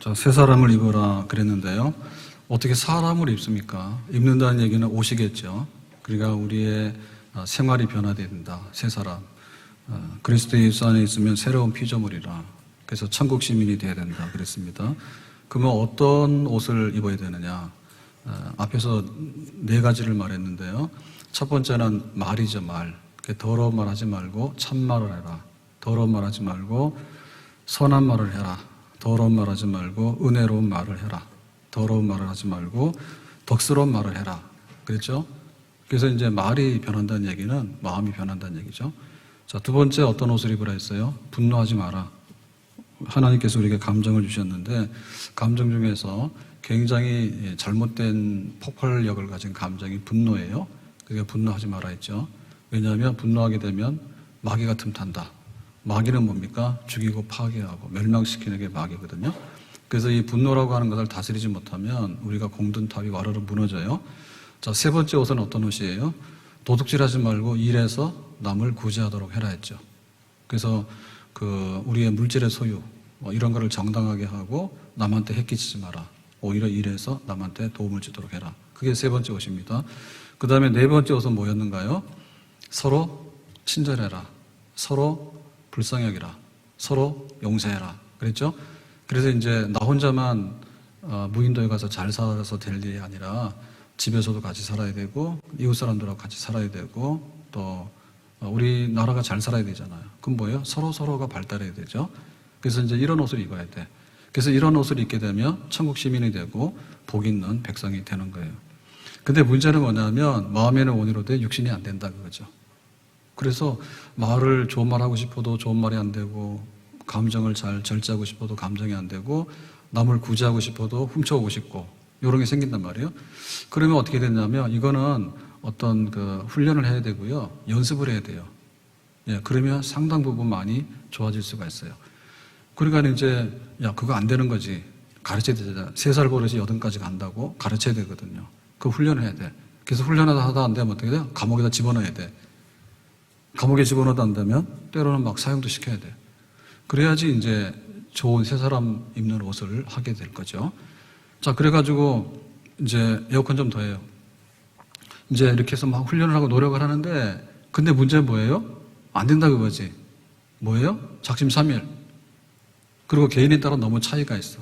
자, 새 사람을 입어라 그랬는데요. 어떻게 사람을 입습니까? 입는다는 얘기는 옷이겠죠. 그러니까 우리의 생활이 변화되어야 된다. 새 사람. 그리스도 예수 안에 있으면 새로운 피조물이라. 그래서 천국 시민이 되어야 된다 그랬습니다. 그러면 어떤 옷을 입어야 되느냐? 앞에서 네 가지를 말했는데요. 첫 번째는 말이죠, 말. 더러운 말 하지 말고 참말을 해라. 더러운 말 하지 말고 선한 말을 해라. 더러운 말 하지 말고 은혜로운 말을 해라. 더러운 말을 하지 말고 덕스러운 말을 해라. 그랬죠? 그래서 이제 말이 변한다는 얘기는 마음이 변한다는 얘기죠. 자, 두 번째 어떤 옷을 입으라 했어요? 분노하지 마라. 하나님께서 우리에게 감정을 주셨는데 감정 중에서 굉장히 잘못된 폭발력을 가진 감정이 분노예요. 그러니까 분노하지 마라 했죠. 왜냐하면 분노하게 되면 마귀가 틈탄다. 마귀는 뭡니까? 죽이고 파괴하고 멸망시키는 게 마귀거든요. 그래서 이 분노라고 하는 것을 다스리지 못하면 우리가 공든 탑이 와르르 무너져요. 자, 세 번째 옷은 어떤 옷이에요? 도둑질하지 말고 일해서 남을 구제하도록 해라 했죠. 그래서 우리의 물질의 소유 이런 거를 정당하게 하고 남한테 해끼치지 마라. 오히려 일해서 남한테 도움을 주도록 해라. 그게 세 번째 옷입니다. 그 다음에 네 번째 옷은 뭐였는가요? 서로 친절해라. 서로 불쌍히 여기라. 서로 용서해라. 그랬죠? 그래서 이제 나 혼자만 무인도에 가서 잘 살아서 될 일이 아니라 집에서도 같이 살아야 되고 이웃 사람들하고 같이 살아야 되고 또 우리나라가 잘 살아야 되잖아요. 그럼 뭐예요? 서로가 발달해야 되죠. 그래서 이제 이런 옷을 입어야 돼. 그래서 이런 옷을 입게 되면 천국 시민이 되고 복 있는 백성이 되는 거예요. 근데 문제는 뭐냐면 마음에는 원이로되 육신이 안 된다 그거죠. 그래서 말을 좋은 말 하고 싶어도 좋은 말이 안 되고 감정을 잘 절제하고 싶어도 감정이 안 되고 남을 구제하고 싶어도 훔쳐오고 싶고 이런 게 생긴단 말이에요. 그러면 어떻게 되냐면 이거는 어떤 훈련을 해야 되고요. 연습을 해야 돼요. 예, 그러면 상당 부분 많이 좋아질 수가 있어요. 그러니까 이제 그거 안 되는 거지. 가르쳐야 되잖아요. 3살 버릇이 8까지 간다고 가르쳐야 되거든요. 그 훈련을 해야 돼. 그래서 훈련하다 안 되면 어떻게 돼요? 감옥에다 집어넣어야 돼. 감옥에 집어넣어도 안 되면 때로는 막 사형도 시켜야 돼. 그래야지 이제 좋은 새 사람 입는 옷을 하게 될 거죠. 자, 그래가지고 이제 에어컨 좀 더 해요. 이제 이렇게 해서 막 훈련을 하고 노력을 하는데 근데 문제는 뭐예요? 안 된다 그거지. 뭐예요? 작심삼일. 그리고 개인에 따라 너무 차이가 있어.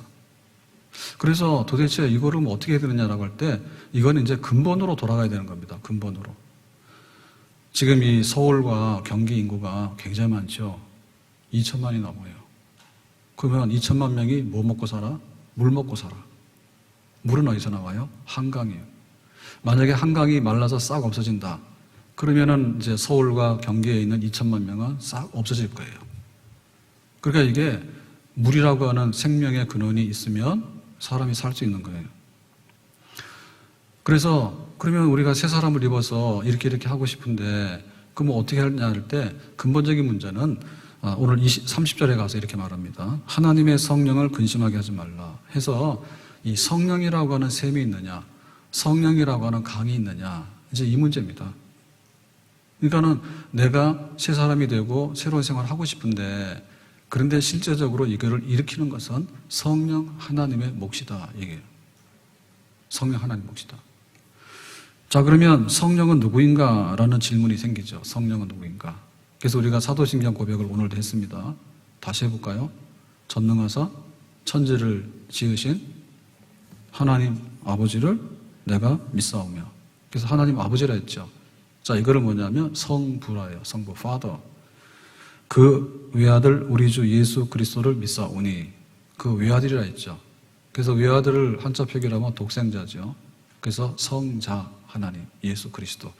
그래서 도대체 이거를 어떻게 해야 되느냐라고 할 때 이거는 이제 근본으로 돌아가야 되는 겁니다. 근본으로. 지금 이 서울과 경기 인구가 굉장히 많죠. 2천만이 넘어요. 그러면 2천만 명이 뭐 먹고 살아? 물 먹고 살아. 물은 어디서 나와요? 한강이에요. 만약에 한강이 말라서 싹 없어진다. 그러면은 이제 서울과 경기에 있는 2천만 명은 싹 없어질 거예요. 그러니까 이게 물이라고 하는 생명의 근원이 있으면 사람이 살 수 있는 거예요. 그래서 그러면 우리가 새 사람을 입어서 이렇게 하고 싶은데 그러면 어떻게 하냐 할 때 근본적인 문제는 오늘 30절에 가서 이렇게 말합니다. 하나님의 성령을 근심하게 하지 말라 해서 이 성령이라고 하는 셈이 있느냐 성령이라고 하는 강이 있느냐 이제 이 문제입니다. 그러니까는 내가 새 사람이 되고 새로운 생활을 하고 싶은데 그런데 실제적으로 이거를 일으키는 것은 성령 하나님의 몫이다 얘기예요. 성령 하나님 몫이다. 자, 그러면 성령은 누구인가? 라는 질문이 생기죠. 성령은 누구인가? 그래서 우리가 사도신경 고백을 오늘도 했습니다. 다시 해볼까요? 전능하사 천지를 지으신 하나님 아버지를 내가 믿사오며. 그래서 하나님 아버지라 했죠. 자, 이거는 뭐냐면 성부라예요. 성부, Father. 그 외아들 우리 주 예수 그리스도를 믿사오니. 그 외아들이라 했죠. 그래서 외아들을 한자 표기하면 독생자죠. 그래서 성자 하나님 예수 그리스도.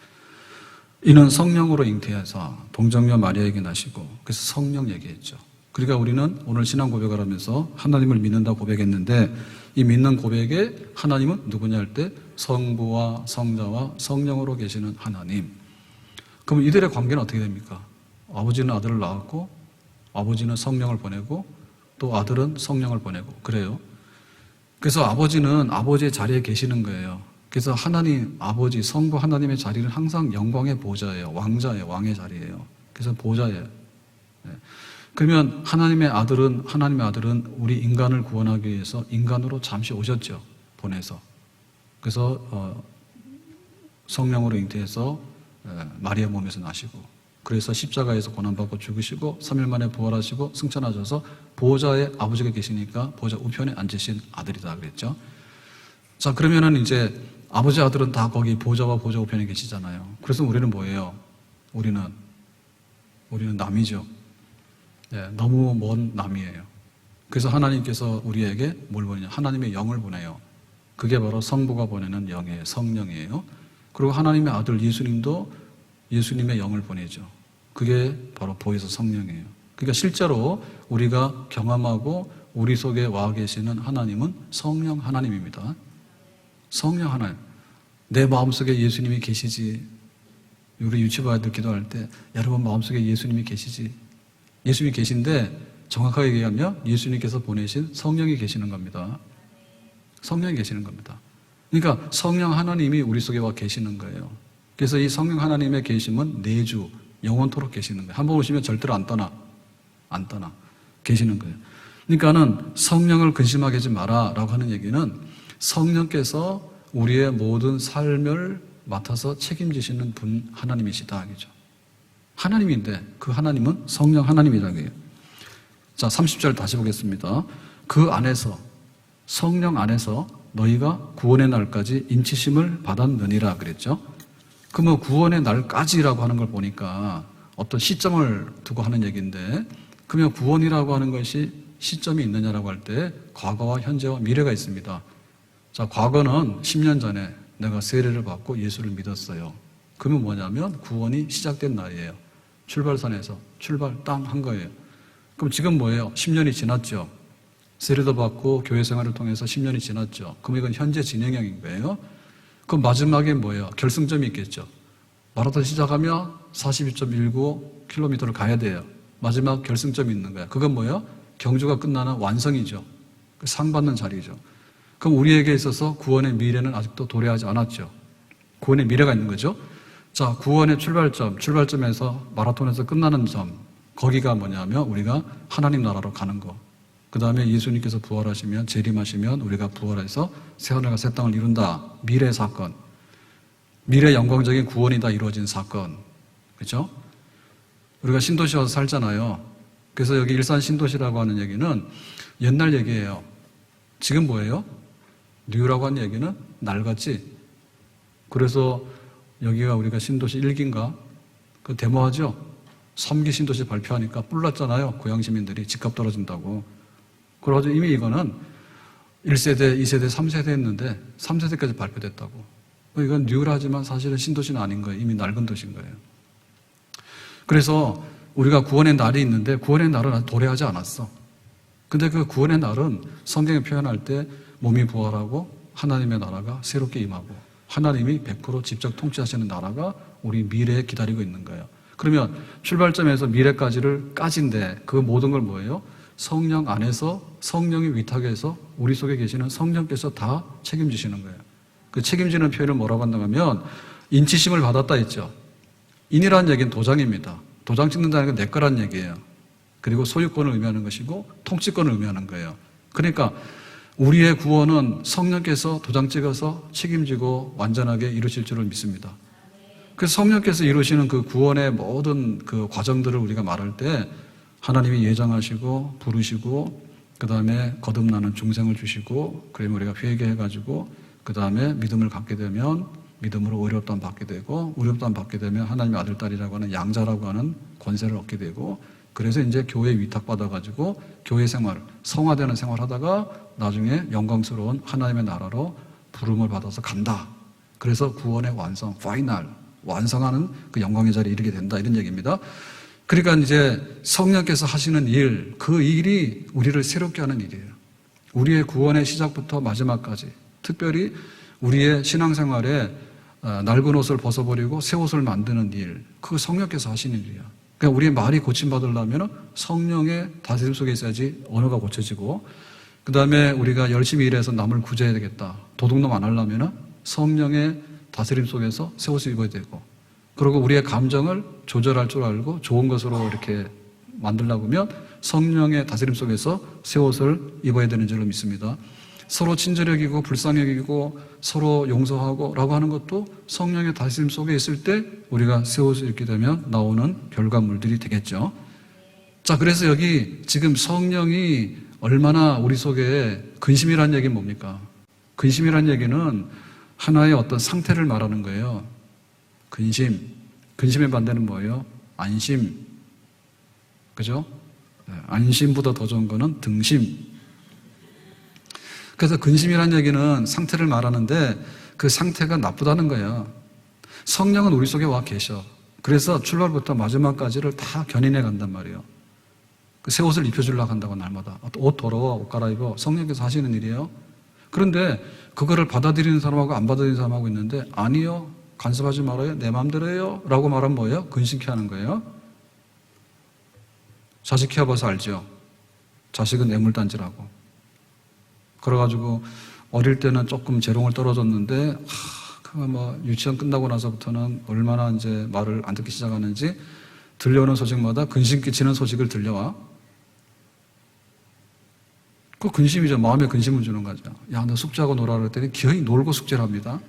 이는 성령으로 잉태해서 동정녀 마리아에게 나시고 그래서 성령 얘기했죠. 그러니까 우리는 오늘 신앙 고백을 하면서 하나님을 믿는다고 고백했는데 이 믿는 고백에 하나님은 누구냐 할 때 성부와 성자와 성령으로 계시는 하나님. 그럼 이들의 관계는 어떻게 됩니까? 아버지는 아들을 낳았고 아버지는 성령을 보내고 또 아들은 성령을 보내고 그래요. 그래서 아버지는 아버지의 자리에 계시는 거예요. 그래서 하나님 아버지 성부 하나님의 자리는 항상 영광의 보좌예요. 왕자예요. 왕의 자리예요. 그래서 보좌예요. 그러면 하나님의 아들은 우리 인간을 구원하기 위해서 인간으로 잠시 오셨죠. 보내서. 그래서 성령으로 잉태해서 마리아 몸에서 나시고, 그래서 십자가에서 고난받고 죽으시고 3일 만에 부활하시고 승천하셔서 보호자의 아버지가 계시니까 보호자 우편에 앉으신 아들이다 그랬죠. 자, 그러면은 이제 아버지 아들은 다 거기 보호자와 보호자 우편에 계시잖아요. 그래서 우리는 뭐예요? 우리는 남이죠. 너무 먼 남이에요. 그래서 하나님께서 우리에게 뭘 보내냐? 하나님의 영을 보내요. 그게 바로 성부가 보내는 영이에요. 성령이에요. 그리고 하나님의 아들 예수님도 예수님의 영을 보내죠. 그게 바로 보혜사 성령이에요. 그러니까 실제로 우리가 경험하고 우리 속에 와 계시는 하나님은 성령 하나님입니다. 성령 하나님. 내 마음속에 예수님이 계시지. 우리 유치부 아이들 기도할 때 여러분 마음속에 예수님이 계시지. 예수님이 계신데 정확하게 얘기하면 예수님께서 보내신 성령이 계시는 겁니다. 성령이 계시는 겁니다. 그러니까 성령 하나님이 우리 속에 와 계시는 거예요. 그래서 이 성령 하나님의 계심은 내주, 영원토록 계시는 거예요. 한번 오시면 절대로 안 떠나. 계시는 거예요. 그러니까는 성령을 근심하게 하지 마라 라고 하는 얘기는 성령께서 우리의 모든 삶을 맡아서 책임지시는 분 하나님이시다 하겠죠. 하나님인데 그 하나님은 성령 하나님이라고 해요. 자, 30절 다시 보겠습니다. 그 안에서, 성령 안에서 너희가 구원의 날까지 인치심을 받았느니라 그랬죠. 그러면 구원의 날까지라고 하는 걸 보니까 어떤 시점을 두고 하는 얘기인데, 그러면 구원이라고 하는 것이 시점이 있느냐라고 할 때 과거와 현재와 미래가 있습니다. 자, 과거는 10년 전에 내가 세례를 받고 예수를 믿었어요. 그러면 뭐냐면 구원이 시작된 날이에요. 출발선에서 출발 땅 한 거예요. 그럼 지금 뭐예요? 10년이 지났죠. 세례도 받고 교회 생활을 통해서 10년이 지났죠. 그럼 이건 현재 진행형인 거예요. 그럼 마지막에 뭐예요? 결승점이 있겠죠. 마라톤 시작하면 42.19km를 가야 돼요. 마지막 결승점이 있는 거예요. 그건 뭐예요? 경주가 끝나는 완성이죠. 상 받는 자리죠. 그럼 우리에게 있어서 구원의 미래는 아직도 도래하지 않았죠. 구원의 미래가 있는 거죠. 자, 구원의 출발점에서 마라톤에서 끝나는 점, 거기가 뭐냐면 우리가 하나님 나라로 가는 거. 그 다음에 예수님께서 부활하시면, 재림하시면 우리가 부활해서 새하늘과 새 땅을 이룬다. 미래 사건. 미래 영광적인 구원이 다 이루어진 사건. 그렇죠? 우리가 신도시 와서 살잖아요. 그래서 여기 일산 신도시라고 하는 얘기는 옛날 얘기예요. 지금 뭐예요? 뉴라고 하는 얘기는 낡았지. 그래서 여기가 우리가 신도시 1기인가? 그 데모하죠? 3기 신도시 발표하니까 뿔났잖아요. 고향 시민들이 집값 떨어진다고. 그래가지고 이미 이거는 1세대, 2세대, 3세대 했는데 3세대까지 발표됐다고. 이건 뉴라지만 사실은 신도시는 아닌 거예요. 이미 낡은 도시인 거예요. 그래서 우리가 구원의 날이 있는데 구원의 날은 아직 도래하지 않았어. 근데 그 구원의 날은 성경에 표현할 때 몸이 부활하고 하나님의 나라가 새롭게 임하고 하나님이 100% 직접 통치하시는 나라가 우리 미래에 기다리고 있는 거예요. 그러면 출발점에서 미래까지를 까진데 그 모든 걸 뭐예요? 성령 안에서 성령이 위탁해서 우리 속에 계시는 성령께서 다 책임지시는 거예요. 그 책임지는 표현을 뭐라고 한다면 인치심을 받았다 했죠. 인이라는 얘기는 도장입니다. 도장 찍는다는 건 내 거란 얘기예요. 그리고 소유권을 의미하는 것이고 통치권을 의미하는 거예요. 그러니까 우리의 구원은 성령께서 도장 찍어서 책임지고 완전하게 이루실 줄을 믿습니다. 그래서 성령께서 이루시는 그 구원의 모든 그 과정들을 우리가 말할 때 하나님이 예정하시고 부르시고 그 다음에 거듭나는 중생을 주시고 그러면 우리가 회개해가지고 그 다음에 믿음을 갖게 되면 믿음으로 의롭다함 받게 되고 의롭다함 받게 되면 하나님의 아들 딸이라고 하는 양자라고 하는 권세를 얻게 되고 그래서 이제 교회에 위탁받아가지고 교회 생활, 성화되는 생활하다가 나중에 영광스러운 하나님의 나라로 부름을 받아서 간다. 그래서 구원의 완성, 파이널, 완성하는 그 영광의 자리에 이르게 된다. 이런 얘기입니다. 그러니까 이제 성령께서 하시는 일, 그 일이 우리를 새롭게 하는 일이에요. 우리의 구원의 시작부터 마지막까지, 특별히 우리의 신앙생활에 낡은 옷을 벗어버리고 새 옷을 만드는 일, 그 성령께서 하시는 일이에요. 그러니까 우리의 말이 고침받으려면 성령의 다스림 속에 있어야지 언어가 고쳐지고, 그 다음에 우리가 열심히 일해서 남을 구제해야 되겠다. 도둑놈 안 하려면 성령의 다스림 속에서 새 옷을 입어야 되고, 그리고 우리의 감정을 조절할 줄 알고 좋은 것으로 이렇게 만들려고 하면 성령의 다스림 속에서 새 옷을 입어야 되는 줄로 믿습니다. 서로 친절히 여기고 불쌍히 여기고 서로 용서하고 라고 하는 것도 성령의 다스림 속에 있을 때 우리가 새 옷을 입게 되면 나오는 결과물들이 되겠죠. 자, 그래서 여기 지금 성령이 얼마나 우리 속에 근심이란 얘기는 뭡니까? 근심이란 얘기는 하나의 어떤 상태를 말하는 거예요. 근심의 반대는 뭐예요? 안심. 그죠? 안심보다 더 좋은 거는 등심. 그래서 근심이란 얘기는 상태를 말하는데 그 상태가 나쁘다는 거예요. 성령은 우리 속에 와 계셔. 그래서 출발부터 마지막까지를 다 견인해 간단 말이에요. 새 옷을 입혀주려고 한다고 날마다. 옷 더러워, 옷 갈아입어. 성령께서 하시는 일이에요. 그런데 그거를 받아들이는 사람하고 안 받아들이는 사람하고 있는데 아니요. 간섭하지 말아요. 내 마음대로 해요. 라고 말하면 뭐예요? 근심케 하는 거예요. 자식 키워봐서 알죠? 자식은 애물단지라고. 그래가지고 어릴 때는 조금 재롱을 떨어졌는데 유치원 끝나고 나서부터는 얼마나 이제 말을 안 듣기 시작하는지 들려오는 소식마다 근심 끼치는 소식을 들려와. 그 근심이죠. 마음에 근심을 주는 거죠. 야, 너 숙제하고 놀아 그랬더니 기어이 놀고 숙제를 합니다.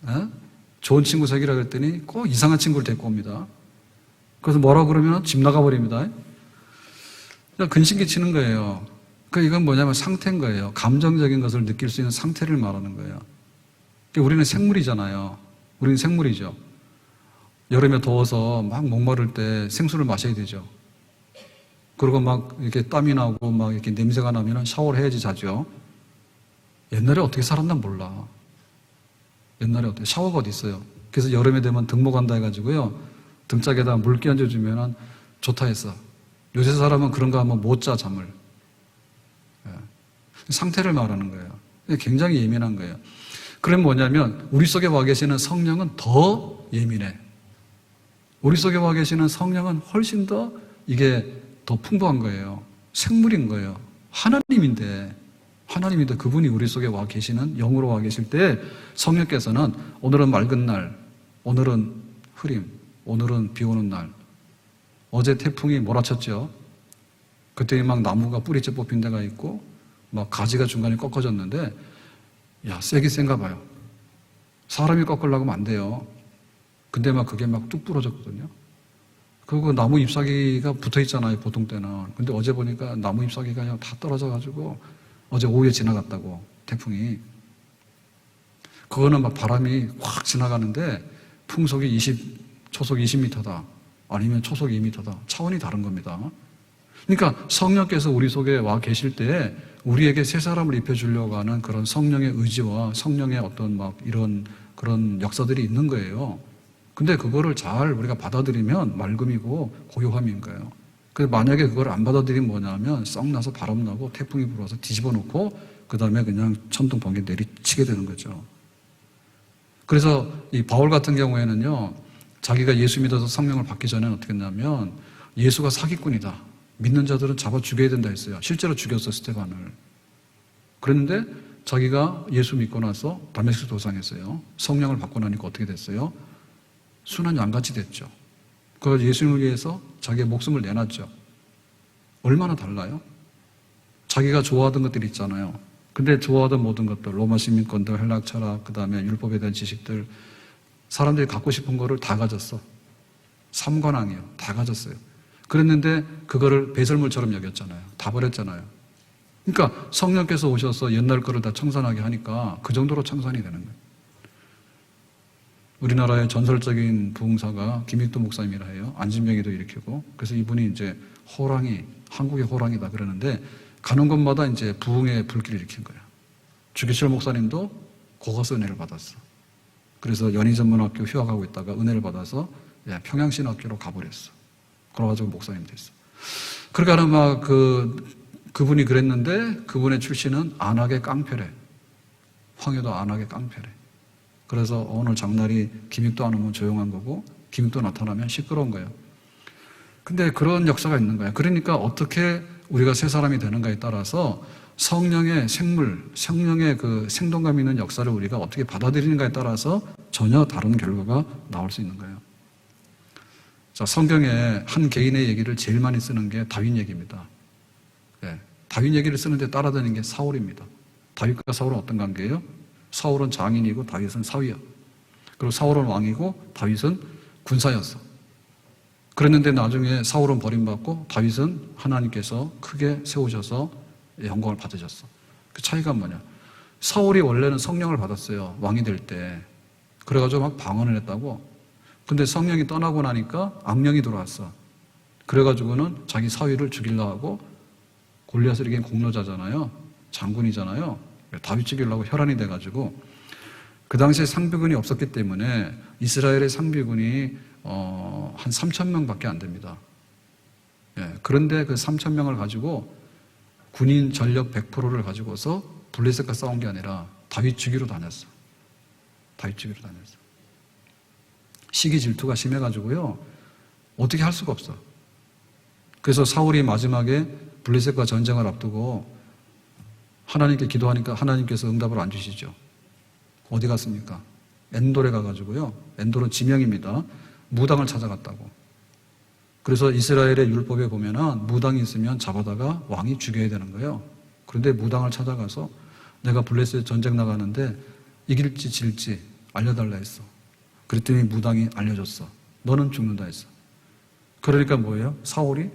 에? 좋은 친구 사귀라 그랬더니 꼭 이상한 친구를 데리고 옵니다. 그래서 뭐라고 그러면 집 나가버립니다. 근심 끼치는 거예요. 이건 뭐냐면 상태인 거예요. 감정적인 것을 느낄 수 있는 상태를 말하는 거예요. 우리는 생물이잖아요. 우리는 생물이죠. 여름에 더워서 막 목마를 때 생수를 마셔야 되죠. 그리고 막 이렇게 땀이 나고 막 이렇게 냄새가 나면 샤워를 해야지 자죠. 옛날에 어떻게 살았나 몰라. 옛날에 어떻게 샤워가 어디 있어요. 그래서 여름에 되면 등목 한다 해가지고요. 등짝에다 물 끼얹어주면 좋다 했어. 요새 사람은 그런 거 하면 못 자, 잠을. 상태를 말하는 거예요. 굉장히 예민한 거예요. 그럼 뭐냐면 우리 속에 와 계시는 성령은 더 예민해. 우리 속에 와 계시는 성령은 훨씬 더 이게 더 풍부한 거예요. 생물인 거예요. 하나님인데 그분이 우리 속에 와 계시는 영으로 와 계실 때 성령께서는 오늘은 맑은 날, 오늘은 흐림, 오늘은 비 오는 날. 어제 태풍이 몰아쳤죠. 그때 막 나무가 뿌리째 뽑힌 데가 있고 막 가지가 중간에 꺾어졌는데 야, 세긴 센가 봐요. 사람이 꺾으려고 하면 안 돼요. 근데 막 그게 막 뚝 부러졌거든요. 그리고 나무 잎사귀가 붙어 있잖아요, 보통 때는. 근데 어제 보니까 나무 잎사귀가 그냥 다 떨어져가지고 어제 오후에 지나갔다고, 태풍이. 그거는 막 바람이 확 지나가는데 풍속이 초속 20m다. 아니면 초속 2m다. 차원이 다른 겁니다. 그러니까 성령께서 우리 속에 와 계실 때 우리에게 새 사람을 입혀주려고 하는 그런 성령의 의지와 성령의 어떤 막 이런 그런 역사들이 있는 거예요. 근데 그거를 잘 우리가 받아들이면 맑음이고 고요함인 거예요. 그래서 만약에 그걸 안 받아들이면 뭐냐면 썩나서 바람나고 태풍이 불어서 뒤집어 놓고 그 다음에 그냥 천둥 번개 내리치게 되는 거죠. 그래서 이 바울 같은 경우에는요, 자기가 예수 믿어서 성령을 받기 전에는 어떻게 했냐면 예수가 사기꾼이다. 믿는 자들은 잡아 죽여야 된다 했어요. 실제로 죽였어, 스테반을. 그런데 자기가 예수 믿고 나서 다메섹 도상했어요. 성령을 받고 나니까 어떻게 됐어요? 순한 양같이 됐죠. 그래서 예수님을 위해서 자기의 목숨을 내놨죠. 얼마나 달라요? 자기가 좋아하던 것들이 있잖아요. 근데 좋아하던 모든 것들, 로마 시민권들, 헬락 철학, 그 다음에 율법에 대한 지식들, 사람들이 갖고 싶은 거를 다 가졌어. 삼관왕이요. 다 가졌어요. 그랬는데 그거를 배설물처럼 여겼잖아요. 다 버렸잖아요. 그러니까 성령께서 오셔서 옛날 거를 다 청산하게 하니까 그 정도로 청산이 되는 거예요. 우리나라의 전설적인 부흥사가 김익도 목사님이라 해요. 안진병이도 일으키고. 그래서 이분이 이제 호랑이, 한국의 호랑이다 그러는데 가는 곳마다 이제 부흥의 불길을 일으킨 거예요. 주기철 목사님도 고가서 은혜를 받았어. 그래서 연희전문학교 휴학하고 있다가 은혜를 받아서 평양신학교로 가버렸어. 그래가지고 목사님 됐어. 그러니까 막 그분이 그랬는데 그분의 출신은 안악의 깡패래. 황해도 안악의 깡패래. 그래서 오늘 장날이 김익도 안 오면 조용한 거고 김익도 나타나면 시끄러운 거예요. 근데 그런 역사가 있는 거예요. 그러니까 어떻게 우리가 새 사람이 되는가에 따라서 성령의 생물, 성령의 그 생동감 있는 역사를 우리가 어떻게 받아들이는가에 따라서 전혀 다른 결과가 나올 수 있는 거예요. 자, 성경에 한 개인의 얘기를 제일 많이 쓰는 게 다윗 얘기입니다. 예, 다윗 얘기를 쓰는데 따라다니는 게 사울입니다. 다윗과 사울은 어떤 관계예요? 사울은 장인이고 다윗은 사위야. 그리고 사울은 왕이고 다윗은 군사였어. 그랬는데 나중에 사울은 버림받고 다윗은 하나님께서 크게 세우셔서 영광을 받으셨어. 그 차이가 뭐냐? 사울이 원래는 성령을 받았어요. 왕이 될 때. 그래가지고 막 방언을 했다고. 근데 성령이 떠나고 나니까 악령이 들어왔어. 그래가지고는 자기 사위를 죽이려고 하고 골리앗을 이긴 공로자잖아요. 장군이잖아요. 다윗 죽이려고 혈안이 돼가지고 그 당시에 상비군이 없었기 때문에 이스라엘의 상비군이 한 3,000명밖에 안 됩니다. 예, 그런데 그 3,000명을 가지고 군인 전력 100%를 가지고서 블레셋과 싸운 게 아니라 다윗 죽이러 다녔어. 다윗 죽이러 다녔어. 시기 질투가 심해가지고요. 어떻게 할 수가 없어. 그래서 사울이 마지막에 블레셋과 전쟁을 앞두고 하나님께 기도하니까 하나님께서 응답을 안 주시죠. 어디 갔습니까? 엔돌에 가가지고요. 엔돌은 지명입니다. 무당을 찾아갔다고. 그래서 이스라엘의 율법에 보면은 무당이 있으면 잡아다가 왕이 죽여야 되는 거예요. 그런데 무당을 찾아가서 내가 블레셋 전쟁 나가는데 이길지 질지 알려달라 했어. 그랬더니 무당이 알려줬어. 너는 죽는다 했어. 그러니까 뭐예요? 사울이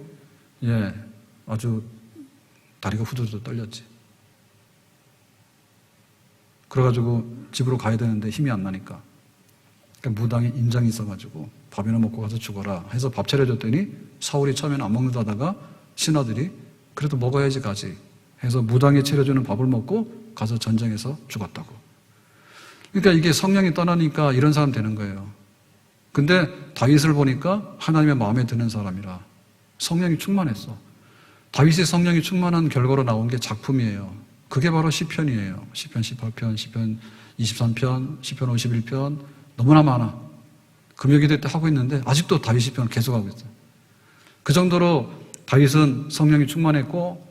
아주 다리가 후두둑 떨렸지. 그래가지고 집으로 가야 되는데 힘이 안 나니까. 그러니까 무당이 인장이 있어가지고 밥이나 먹고 가서 죽어라 해서 밥 차려줬더니 사울이 처음에는 안 먹는다 하다가 신하들이 그래도 먹어야지 가지 해서 무당이 차려주는 밥을 먹고 가서 전쟁에서 죽었다고. 그러니까 이게 성령이 떠나니까 이런 사람 되는 거예요. 근데 다윗을 보니까 하나님의 마음에 드는 사람이라 성령이 충만했어. 다윗의 성령이 충만한 결과로 나온 게 작품이에요. 그게 바로 시편이에요. 시편 18편, 시편 23편, 시편 51편 너무나 많아. 금요기도 때 하고 있는데 아직도 다윗 시편을 계속하고 있어요. 그 정도로 다윗은 성령이 충만했고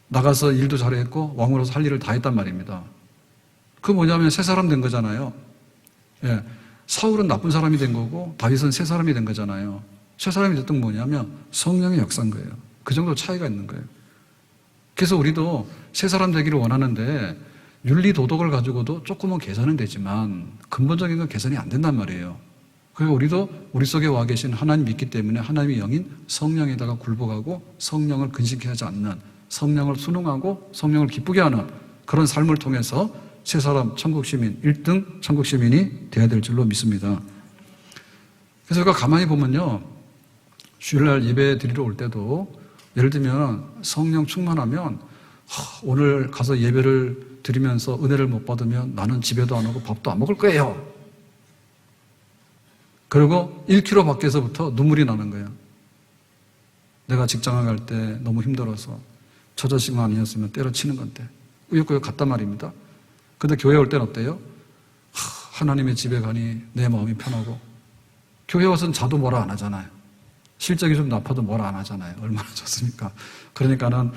나가서 일도 잘했고 왕으로서 할 일을 다 했단 말입니다. 그 뭐냐면 새 사람 된 거잖아요. 예, 사울은 나쁜 사람이 된 거고 다윗은 새 사람이 된 거잖아요. 새 사람이 됐던 뭐냐면 성령의 역사인 거예요. 그 정도 차이가 있는 거예요. 그래서 우리도 새 사람 되기를 원하는데 윤리 도덕을 가지고도 조금은 개선은 되지만 근본적인 건 개선이 안 된단 말이에요. 그리고 우리도 우리 속에 와 계신 하나님 믿기 때문에 하나님의 영인 성령에다가 굴복하고 성령을 근심케 하지 않는, 성령을 순응하고 성령을 기쁘게 하는 그런 삶을 통해서 새 사람 천국 시민 1등 천국 시민이 돼야 될 줄로 믿습니다. 그래서 우리가 가만히 보면요, 주일날 예배 드리러 올 때도 예를 들면 성령 충만하면 오늘 가서 예배를 드리면서 은혜를 못 받으면 나는 집에도 안 오고 밥도 안 먹을 거예요. 그리고 1km 밖에서부터 눈물이 나는 거예요. 내가 직장을 갈 때 너무 힘들어서 저 자식만 아니었으면 때려치는 건데 꾸역꾸역 갔단 말입니다. 근데 교회 올 때는 어때요? 하나님의 집에 가니 내 마음이 편하고, 교회 와서는 자도 뭐라 안 하잖아요. 실적이 좀 나빠도 뭐라 안 하잖아요. 얼마나 좋습니까? 그러니까는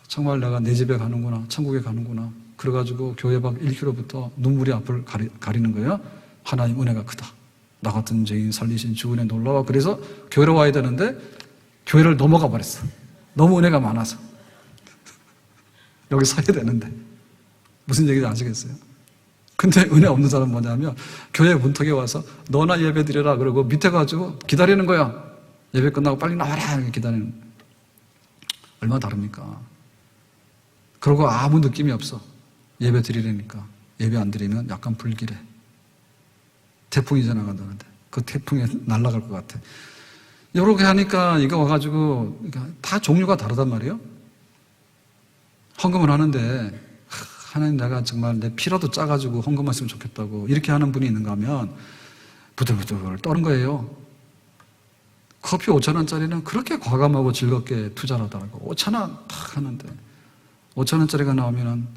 정말 내가 내 집에 가는구나, 천국에 가는구나. 그래가지고 교회 밖 1km부터 눈물이 앞을 가리는 거예요. 하나님 은혜가 크다. 나 같은 죄인 살리신 주 은혜 놀라워. 그래서 교회로 와야 되는데 교회를 넘어가 버렸어. 너무 은혜가 많아서. 여기 서야 되는데. 무슨 얘기인지 아시겠어요? 근데 은혜 없는 사람은 뭐냐면 교회 문턱에 와서 너나 예배 드려라 그러고 밑에 가지고 기다리는 거야. 예배 끝나고 빨리 나와라 이렇게 기다리는. 얼마나 다릅니까? 그러고 아무 느낌이 없어. 예배 드리려니까. 예배 안 드리면 약간 불길해. 태풍이 지나간다는데 그 태풍에 날아갈 것 같아. 이렇게 하니까 이거 와가지고 다 종류가 다르단 말이에요. 헌금을 하는데 하나님 내가 정말 내 피라도 짜가지고 헌금했으면 좋겠다고 이렇게 하는 분이 있는가 하면 부들부들 떠는 거예요. 커피 5,000원짜리는 그렇게 과감하고 즐겁게 투자를 하더라고. 5,000원 탁 하는데 5,000원짜리가 나오면은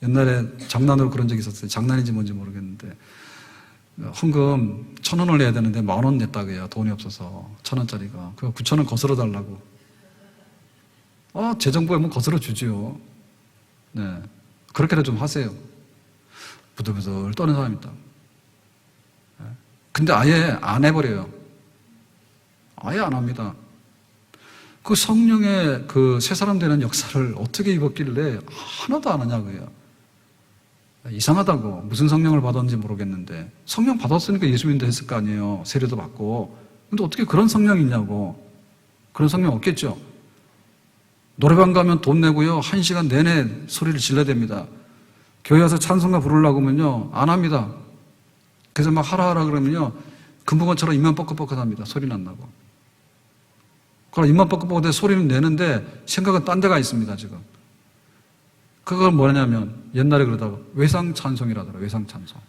옛날에 장난으로 그런 적이 있었어요. 장난인지 뭔지 모르겠는데 헌금 1,000원을 내야 되는데 10,000원 냈다고 해요. 돈이 없어서 1,000원짜리가. 그 9,000원 거슬러 달라고. 재정부에 뭐 거슬러 주지요. 네. 그렇게라도 좀 하세요. 부들부들 떠는 사람이 있다. 근데 아예 안 해버려요. 아예 안 합니다. 그 성령의 그 새 사람 되는 역사를 어떻게 입었길래 하나도 안 하냐고요. 이상하다고. 무슨 성령을 받았는지 모르겠는데 성령 받았으니까 예수 믿는다 했을 거 아니에요. 세례도 받고. 근데 어떻게 그런 성령이 있냐고. 그런 성령 없겠죠. 노래방 가면 돈 내고요 1시간 내내 소리를 질러댑니다. 교회 와서 찬송가 부르려고 하면요 안 합니다. 그래서 막 하라 그러면요 금붕어처럼 입만 뻐끗뻐끗합니다. 소리는 안 나고. 그럼 입만 뻐끗뻐끗해 소리는 내는데 생각은 딴 데가 있습니다. 지금 그건 뭐냐면 옛날에 그러다가 외상찬송이라더라. 외상찬송.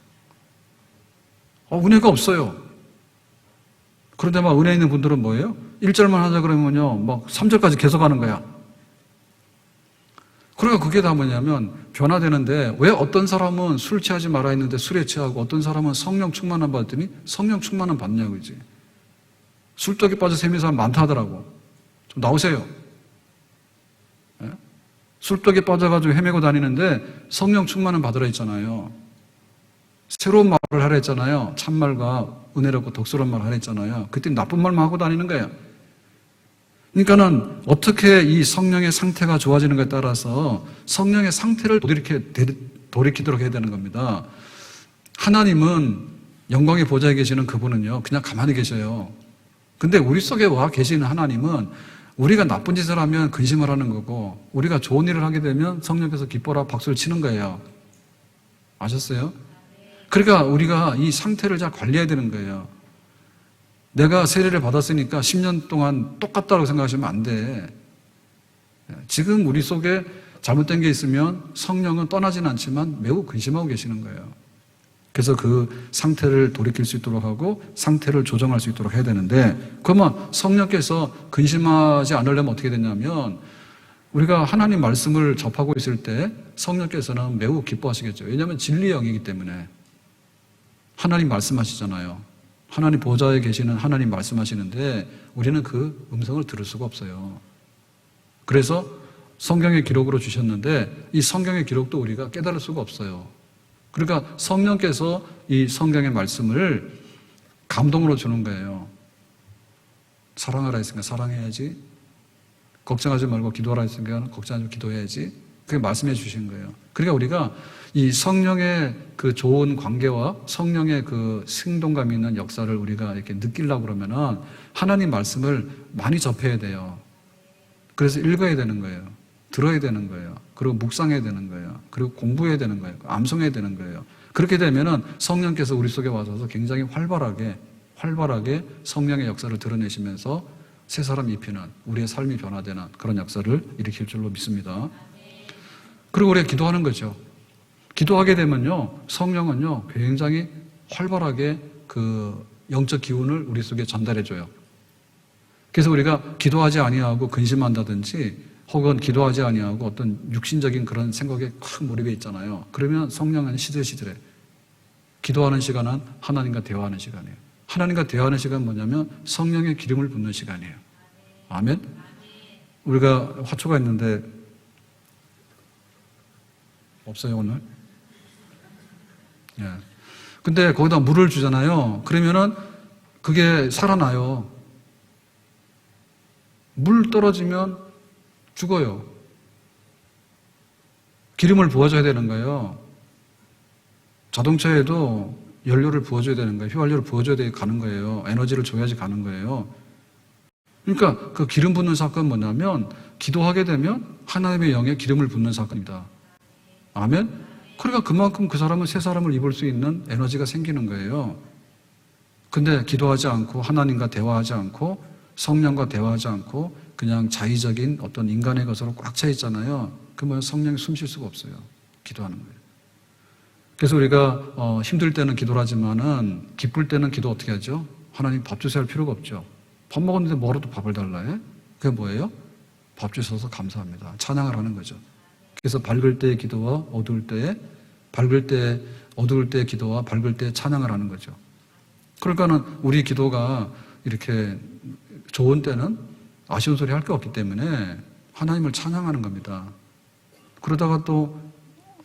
은혜가 없어요. 그런데 막 은혜 있는 분들은 뭐예요? 1절만 하자 그러면요 막 3절까지 계속 하는 거야. 그러니까 그게 다 뭐냐면 변화되는데, 왜 어떤 사람은 술 취하지 말아 했는데 술에 취하고 어떤 사람은 성령 충만함 받더니 성령 충만함 받냐고. 이제 술독에 빠져 세미는 사람 많다 하더라고. 좀 나오세요. 예? 술독에 빠져가지고 헤매고 다니는데 성령 충만함 받으라 했잖아요. 새로운 말을 하라 했잖아요. 참말과 은혜롭고 독스러운 말을 하라 했잖아요. 그때 나쁜 말만 하고 다니는 거예요. 그러니까는 어떻게 이 성령의 상태가 좋아지는가에 따라서 성령의 상태를 돌이키도록 해야 되는 겁니다. 하나님은 영광의 보좌에 계시는 그분은요 그냥 가만히 계셔요. 근데 우리 속에 와 계시는 하나님은 우리가 나쁜 짓을 하면 근심을 하는 거고, 우리가 좋은 일을 하게 되면 성령께서 기뻐라 박수를 치는 거예요. 아셨어요? 그러니까 우리가 이 상태를 잘 관리해야 되는 거예요. 내가 세례를 받았으니까 10년 동안 똑같다고 생각하시면 안 돼. 지금 우리 속에 잘못된 게 있으면 성령은 떠나진 않지만 매우 근심하고 계시는 거예요. 그래서 그 상태를 돌이킬 수 있도록 하고 상태를 조정할 수 있도록 해야 되는데, 그러면 성령께서 근심하지 않으려면 어떻게 되냐면, 우리가 하나님 말씀을 접하고 있을 때 성령께서는 매우 기뻐하시겠죠. 왜냐하면 진리의 영이기 때문에. 하나님 말씀하시잖아요. 하나님 보좌에 계시는 하나님 말씀하시는데 우리는 그 음성을 들을 수가 없어요. 그래서 성경의 기록으로 주셨는데 이 성경의 기록도 우리가 깨달을 수가 없어요. 그러니까 성령께서 이 성경의 말씀을 감동으로 주는 거예요. 사랑하라 했으니까 사랑해야지. 걱정하지 말고 기도하라 했으니까 걱정하지 말고 기도해야지. 그게 말씀해 주신 거예요. 그러니까 우리가 이 성령의 그 좋은 관계와 성령의 그 생동감 있는 역사를 우리가 이렇게 느끼려고 그러면은 하나님 말씀을 많이 접해야 돼요. 그래서 읽어야 되는 거예요. 들어야 되는 거예요. 그리고 묵상해야 되는 거예요. 그리고 공부해야 되는 거예요. 암송해야 되는 거예요. 그렇게 되면은 성령께서 우리 속에 와서 굉장히 활발하게 성령의 역사를 드러내시면서 새 사람 입히는, 우리의 삶이 변화되는 그런 역사를 일으킬 줄로 믿습니다. 그리고 우리가 기도하는 거죠. 기도하게 되면요, 성령은요, 굉장히 활발하게 그 영적 기운을 우리 속에 전달해줘요. 그래서 우리가 기도하지 아니하고 근심한다든지, 혹은 기도하지 아니하고 어떤 육신적인 그런 생각에 꽉 몰입해 있잖아요. 그러면 성령은 시들시들해. 기도하는 시간은 하나님과 대화하는 시간이에요. 하나님과 대화하는 시간은 뭐냐면 성령의 기름을 붓는 시간이에요. 아멘? 우리가 화초가 있는데, 없어요, 오늘? 예. 근데 거기다 물을 주잖아요. 그러면은 그게 살아나요. 물 떨어지면 죽어요. 기름을 부어줘야 되는 거예요. 자동차에도 연료를 부어줘야 되는 거예요. 휘발유를 부어줘야 돼 가는 거예요. 에너지를 줘야지 가는 거예요. 그러니까 그 기름 붓는 사건은 뭐냐면, 기도하게 되면 하나님의 영에 기름을 붓는 사건입니다. 아멘? 그러니까 그만큼 그 사람은 새 사람을 입을 수 있는 에너지가 생기는 거예요. 근데 기도하지 않고 하나님과 대화하지 않고 성령과 대화하지 않고 그냥 자의적인 어떤 인간의 것으로 꽉 차 있잖아요. 그러면 성령이 숨 쉴 수가 없어요. 기도하는 거예요. 그래서 우리가 힘들 때는 기도를 하지만은 기쁠 때는 기도 어떻게 하죠? 하나님 밥 주세요 할 필요가 없죠. 밥 먹었는데 뭐라도 밥을 달라 해? 그게 뭐예요? 밥 주셔서 감사합니다. 찬양을 하는 거죠. 그래서 밝을 때의 기도와 어두울 때의 어두울 때의 기도와 밝을 때의 찬양을 하는 거죠. 그러니까는 우리 기도가 이렇게 좋은 때는 아쉬운 소리 할 게 없기 때문에 하나님을 찬양하는 겁니다. 그러다가 또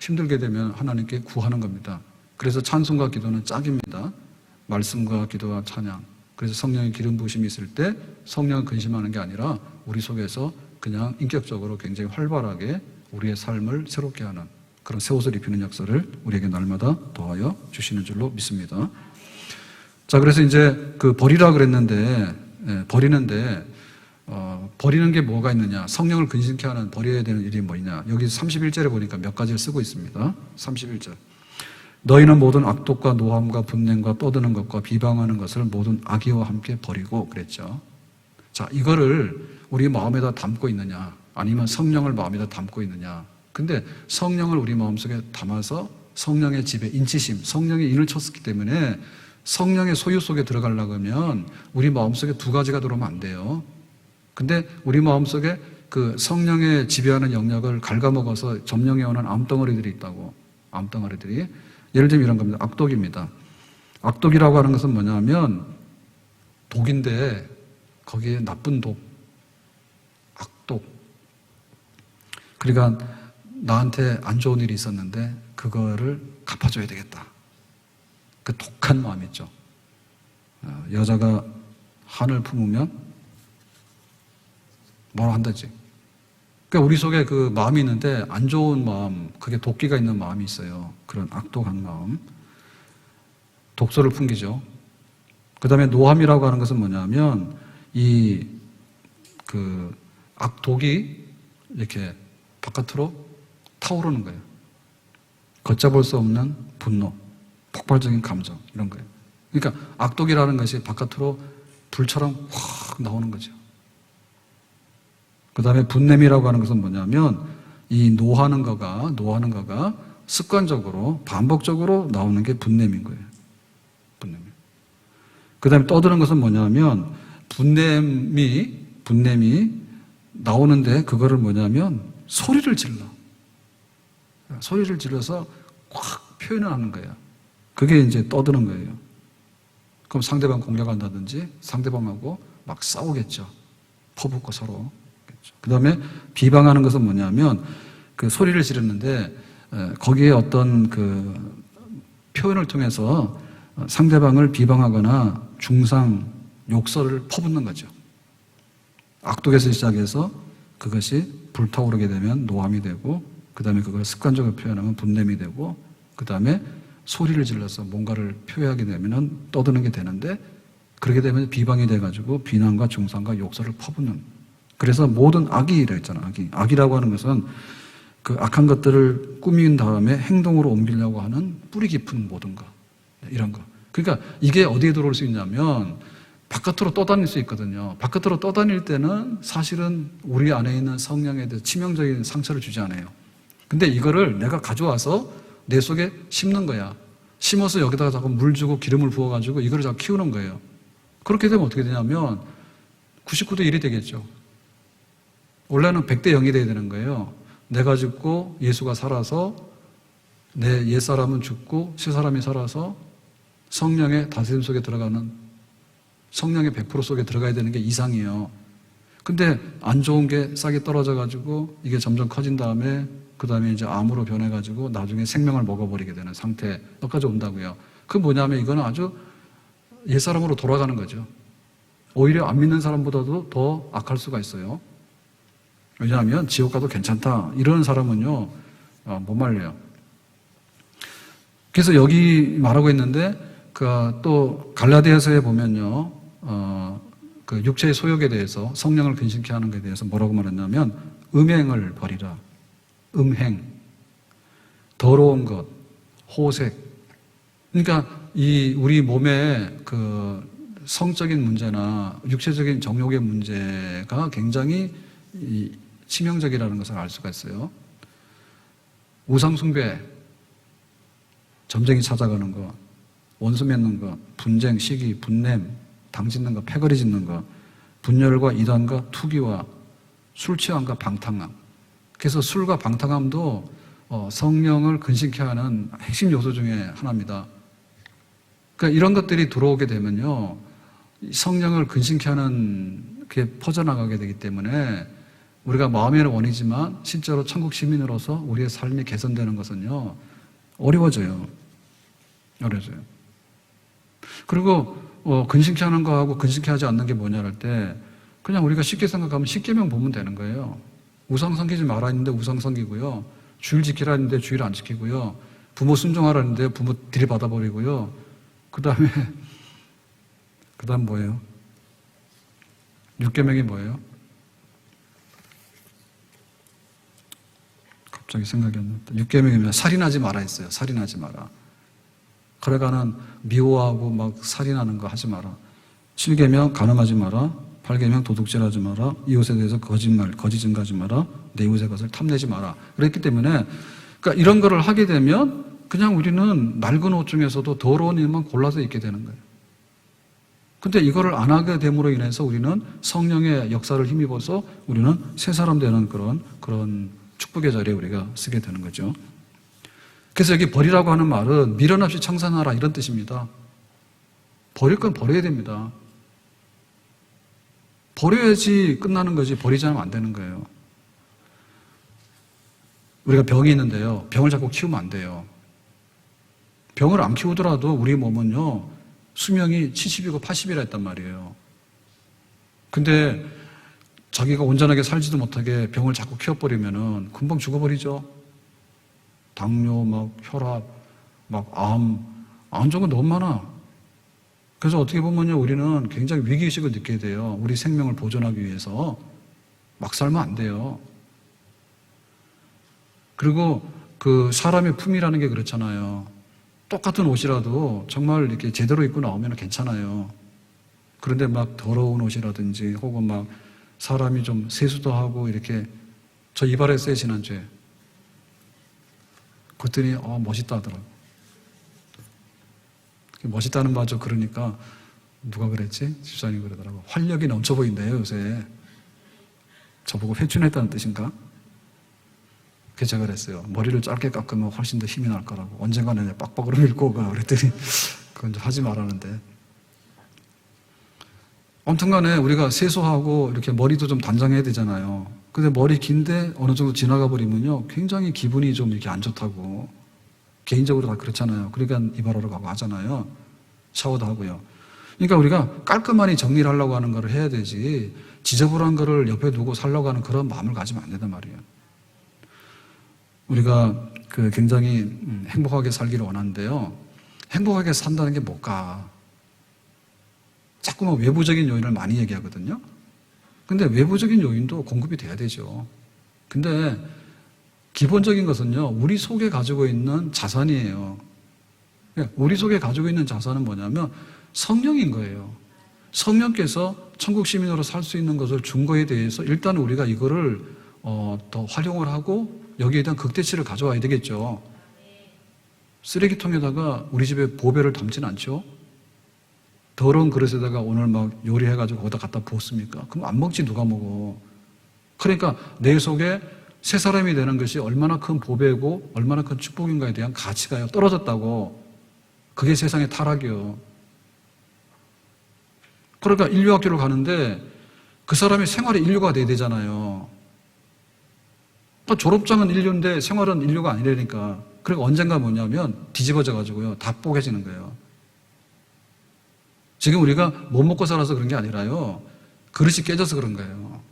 힘들게 되면 하나님께 구하는 겁니다. 그래서 찬송과 기도는 짝입니다. 말씀과 기도와 찬양. 그래서 성령의 기름 부으심이 있을 때 성령을 근심하는 게 아니라 우리 속에서 그냥 인격적으로 굉장히 활발하게 우리의 삶을 새롭게 하는 그런 새 옷을 입히는 역사를 우리에게 날마다 더하여 주시는 줄로 믿습니다. 자, 그래서 이제 그 버리라 그랬는데, 버리는데, 버리는 게 뭐가 있느냐? 성령을 근심케 하는 버려야 되는 일이 뭐냐? 여기 31절에 보니까 몇 가지를 쓰고 있습니다. 31절. 너희는 모든 악독과 노함과 분냄과 떠드는 것과 비방하는 것을 모든 악의와 함께 버리고 그랬죠. 자, 이거를 우리 마음에다 담고 있느냐? 아니면 성령을 마음에다 담고 있느냐? 근데 성령을 우리 마음속에 담아서 성령의 지배, 인치심, 성령의 인을 쳤기 때문에 성령의 소유 속에 들어가려고 하면 우리 마음속에 두 가지가 들어오면 안 돼요. 근데 우리 마음속에 그 성령의 지배하는 영역을 갉아먹어서 점령해오는 암덩어리들이 있다고. 암덩어리들이. 예를 들면 이런 겁니다. 악독입니다. 악독이라고 하는 것은 뭐냐면 독인데 거기에 나쁜 독, 악독. 그러니까 나한테 안 좋은 일이 있었는데 그거를 갚아줘야 되겠다. 그 독한 마음 있죠. 여자가 한을 품으면 뭐라 한다지. 그러니까 우리 속에 그 마음이 있는데 안 좋은 마음, 그게 도끼가 있는 마음이 있어요. 그런 악독한 마음. 독소를 풍기죠. 그 다음에 노함이라고 하는 것은 뭐냐면 이 그 악독이 이렇게 바깥으로 타오르는 거예요. 걷잡을 수 없는 분노, 폭발적인 감정, 이런 거예요. 그러니까 악독이라는 것이 바깥으로 불처럼 확 나오는 거죠. 그 다음에 분냄이라고 하는 것은 뭐냐면 이 노하는 거가 습관적으로 반복적으로 나오는 게 분냄인 거예요. 분냄이. 그 다음에 떠드는 것은 뭐냐면 분냄이 나오는데 그거를 뭐냐면 소리를 질러서 확 표현을 하는 거예요. 그게 이제 떠드는 거예요. 그럼 상대방 공격한다든지 상대방하고 막 싸우겠죠. 퍼붓고 서로. 그 다음에 비방하는 것은 뭐냐면 그 소리를 지르는데 거기에 어떤 그 표현을 통해서 상대방을 비방하거나 중상, 욕설을 퍼붓는 거죠. 악독에서 시작해서 그것이 불타오르게 되면 노함이 되고 그 다음에 그걸 습관적으로 표현하면 분냄이 되고 그 다음에 소리를 질러서 뭔가를 표현하게 되면 떠드는 게 되는데 그렇게 되면 비방이 돼가지고 비난과 중상과 욕설을 퍼붓는. 그래서 모든 악이라고 했잖아. 악이라고 하는 것은 그 악한 것들을 꾸민 다음에 행동으로 옮기려고 하는 뿌리 깊은 모든 것. 이런 거. 그러니까 이게 어디에 들어올 수 있냐면 바깥으로 떠다닐 수 있거든요. 바깥으로 떠다닐 때는 사실은 우리 안에 있는 성령에 대해서 치명적인 상처를 주지 않아요. 근데 이거를 내가 가져와서 내 속에 심는 거야. 심어서 여기다가 자꾸 물 주고 기름을 부어가지고 이거를 자꾸 키우는 거예요. 그렇게 되면 어떻게 되냐면 99대 1이 되겠죠. 원래는 100대 0이 돼야 되는 거예요. 내가 죽고 예수가 살아서 내 옛사람은 죽고 새사람이 살아서 성령의 다스림 속에 들어가는 성령의 100% 속에 들어가야 되는 게 이상이에요. 근데 안 좋은 게 싹이 떨어져가지고 이게 점점 커진 다음에 그 다음에 이제 암으로 변해가지고 나중에 생명을 먹어버리게 되는 상태까지 온다고요. 그 뭐냐면 이거는 아주 옛사람으로 돌아가는 거죠. 오히려 안 믿는 사람보다도 더 악할 수가 있어요. 왜냐하면 지옥 가도 괜찮다. 이런 사람은요, 못 말려요. 그래서 여기 말하고 있는데, 또 갈라디아서에 보면요, 그 육체의 소욕에 대해서 성령을 근심케 하는 것에 대해서 뭐라고 말했냐면, 음행을 버리라. 음행. 더러운 것. 호색. 그러니까 이 우리 몸의 그 성적인 문제나 육체적인 정욕의 문제가 굉장히 치명적이라는 것을 알 수가 있어요. 우상숭배, 점쟁이 찾아가는 것, 원수 맺는 것, 분쟁, 시기, 분냄, 당짓는 것, 패거리 짓는 것, 분열과 이단과 투기와 술 취함과 방탕함. 그래서 술과 방탕함도 성령을 근심케 하는 핵심 요소 중에 하나입니다. 그러니까 이런 것들이 들어오게 되면요, 성령을 근심케 하는 게 퍼져나가게 되기 때문에 우리가 마음에는 원이지만 실제로 천국 시민으로서 우리의 삶이 개선되는 것은요, 어려워져요. 그리고 근심케 하는 거하고 근심케 하지 않는 게 뭐냐 할 때 그냥 우리가 쉽게 생각하면 십계명 보면 되는 거예요. 우상 섬기지 말아 했는데 우상 섬기고요. 주일 지키라 했는데 주일 안 지키고요. 부모 순종하라 했는데 부모 들이받아버리고요. 그 다음 뭐예요? 육계명이 뭐예요? 갑자기 생각이 안 났다. 육계명이면 살인하지 마라 했어요. 살인하지 마라. 그러니까는 미워하고 막 살인하는 거 하지 마라. 7계명 간음하지 마라. 8계명 도둑질하지 마라. 이웃에 대해서 거짓말, 거짓 증거하지 마라. 내 이웃의 것을 탐내지 마라. 그랬기 때문에 그러니까 이런 거를 하게 되면 그냥 우리는 낡은 옷 중에서도 더러운 일만 골라서 입게 되는 거예요. 근데 이거를 안 하게 됨으로 인해서 우리는 성령의 역사를 힘입어서 우리는 새 사람 되는 그런 축복의 자리에 우리가 쓰게 되는 거죠. 그래서 여기 버리라고 하는 말은 미련 없이 청산하라 이런 뜻입니다. 버릴 건 버려야 됩니다. 버려야지 끝나는 거지 버리지 않으면 안 되는 거예요. 우리가 병이 있는데요. 병을 자꾸 키우면 안 돼요. 병을 안 키우더라도 우리 몸은요. 수명이 70이고 80이라 했단 말이에요. 근데 자기가 온전하게 살지도 못하게 병을 자꾸 키워버리면은 금방 죽어버리죠. 당뇨, 막 혈압, 막 암 종은 너무 많아. 그래서 어떻게 보면요, 우리는 굉장히 위기의식을 느끼게 돼요. 우리 생명을 보존하기 위해서. 막 살면 안 돼요. 그리고 그 사람의 품이라는 게 그렇잖아요. 똑같은 옷이라도 정말 이렇게 제대로 입고 나오면 괜찮아요. 그런데 막 더러운 옷이라든지 혹은 막 사람이 좀 세수도 하고 이렇게 저 이발했어요, 지난주에. 그랬더니 멋있다 하더라고. 멋있다는 말죠. 그러니까 누가 그랬지? 집사님이 그러더라고. 활력이 넘쳐 보인대요, 요새. 저보고 회춘했다는 뜻인가? 그래서 제가 그랬어요. 머리를 짧게 깎으면 훨씬 더 힘이 날 거라고. 언젠가는 빡빡으로 밀고 가. 그랬더니 그건 하지 말라는데. 아무튼 간에 우리가 세수하고 이렇게 머리도 좀 단장해야 되잖아요. 근데 머리 긴데 어느 정도 지나가 버리면요. 굉장히 기분이 좀 이렇게 안 좋다고. 개인적으로 다 그렇잖아요. 그러니까 이발하러 가고 하잖아요. 샤워도 하고요. 그러니까 우리가 깔끔하게 정리를 하려고 하는 걸 해야 되지 지저분한 거를 옆에 두고 살려고 하는 그런 마음을 가지면 안 된단 말이에요. 우리가 굉장히 행복하게 살기를 원하는데요. 행복하게 산다는 게 뭘까? 자꾸만 외부적인 요인을 많이 얘기하거든요. 근데 외부적인 요인도 공급이 돼야 되죠. 근데 기본적인 것은요, 우리 속에 가지고 있는 자산이에요. 우리 속에 가지고 있는 자산은 뭐냐면 성령인 거예요. 성령께서 천국 시민으로 살 수 있는 것을 준 거에 대해서 일단 우리가 이거를 더 활용을 하고 여기에 대한 극대치를 가져와야 되겠죠. 쓰레기통에다가 우리 집에 보배를 담지는 않죠. 더러운 그릇에다가 오늘 막 요리해가지고 거기다 갖다 부었습니까? 그럼 안 먹지 누가 먹어. 그러니까 내 속에 새 사람이 되는 것이 얼마나 큰 보배고 얼마나 큰 축복인가에 대한 가치가 떨어졌다고. 그게 세상의 타락이요. 그러니까 인류학교를 가는데 그 사람의 생활이 인류가 돼야 되잖아요. 졸업장은 인류인데 생활은 인류가 아니라니까. 그리고 언젠가 뭐냐면 뒤집어져 가지고요. 다 뽀개지는 거예요. 지금 우리가 못 먹고 살아서 그런 게 아니라요. 그릇이 깨져서 그런 거예요.